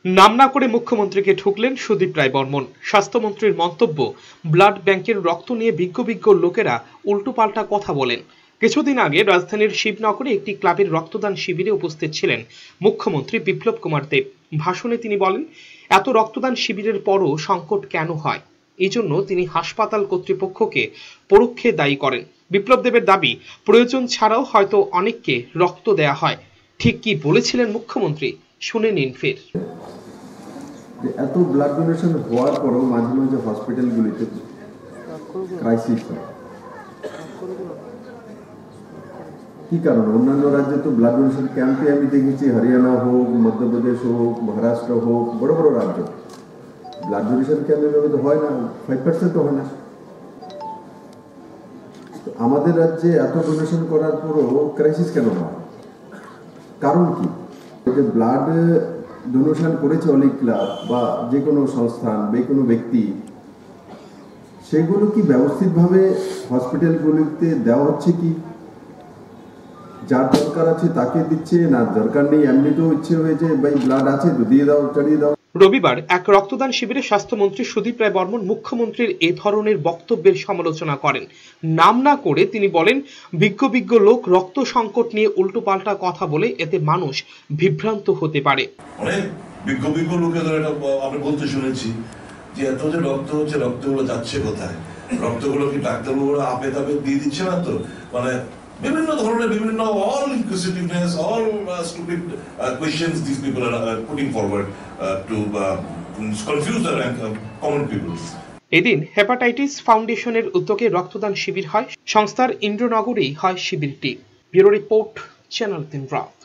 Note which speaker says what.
Speaker 1: নাম না করে মুখ্যমন্ত্রীকে ঠুকলেন সুদীপ রায় বর্মন। স্বাস্থ্যমন্ত্রীর মন্তব্য, ব্লাড ব্যাংকের রক্ত নিয়ে বিজ্ঞ লোকেরা উল্টোপাল্টা কথা বলেন। কিছুদিন আগে রাজধানীর শিবনগরে একটি ক্লাবের রক্তদান শিবিরে উপস্থিত ছিলেন মুখ্যমন্ত্রী বিপ্লব কুমার দেব। ভাষণে তিনি বলেন, এত রক্তদান শিবিরের পরও সংকট কেন হয়, এই জন্য তিনি হাসপাতাল কর্তৃপক্ষকে পরোক্ষে দায়ী করেন। বিপ্লব দেবের দাবি, প্রয়োজন ছাড়াও হয়তো অনেককে রক্ত দেয়া হয়। ঠিক কি বলেছিলেন মুখ্যমন্ত্রী, শুনে নিন ফের।
Speaker 2: এত ব্লাড ডোনেশন হওয়ার পরও মাঝে মাঝে হসপিটালগুলিতে ক্রাইসিস হয়, কি কারণ? অন্যান্য রাজ্যে তো ব্লাড ডোনেশন ক্যাম্পে আমি দেখেছি, হরিয়ানা হোক, মধ্যপ্রদেশ হোক, মহারাষ্ট্র হোক, বড় বড় রাজ্য, ব্লাড ডোনেশন ক্যাম্পে তো হয় না, 5% তো হয় না। আমাদের রাজ্যে এত ডোনেশন করার পরও ক্রাইসিস কেন হয়? কারণ কি? ব্লাড ডোনেশন করেছে অনেক ক্লাব বা যে কোনো সংস্থান, যে কোনো ব্যক্তি, সেগুলো কি ব্যবস্থিতভাবে হসপিটালগুলিতে দেওয়া হচ্ছে কি? যার দরকার আছে তাকে দিচ্ছে, না দরকার নেই এমনিতেও ইচ্ছে হয়েছে, ভাই ব্লাড আছে তো দিয়ে দাও, চালিয়ে দাও।
Speaker 1: রবিবার এক রক্তদান শিবিরে স্বাস্থ্যমন্ত্রী সুদীপ রায় বর্মন মুখ্যমন্ত্রীর এ ধরনের বক্তব্যের সমালোচনা করেন। নাম না করে তিনি বলেন, বিজ্ঞ লোক রক্ত সংকট নিয়ে উল্টোপাল্টা কথা বলে এতে মানুষ বিভ্রান্ত হতে পারে।
Speaker 3: অনেক বিজ্ঞ লোকেদের এটা আমরা বলতে শুনেছি যে এত যে রক্ত হচ্ছে, রক্তগুলো যাচ্ছে কোথায়? রক্তগুলো কি ডাক্তারবাবুরা আপে তাপে দিয়ে দিচ্ছে না তো? মানে বিভিন্ন ধরনের বিভিন্ন all inquisitiveness, all stupid questions these people are putting forward to confuse the common people.
Speaker 1: এদিন হেপাটাইটিস ফাউন্ডেশনের উদ্যোগে রক্তদান শিবির হয়। সংস্থার ইন্দ্রনগরেই হয় শিবিরটি। ব্যুরো রিপোর্ট, চ্যানেল 3 রাত।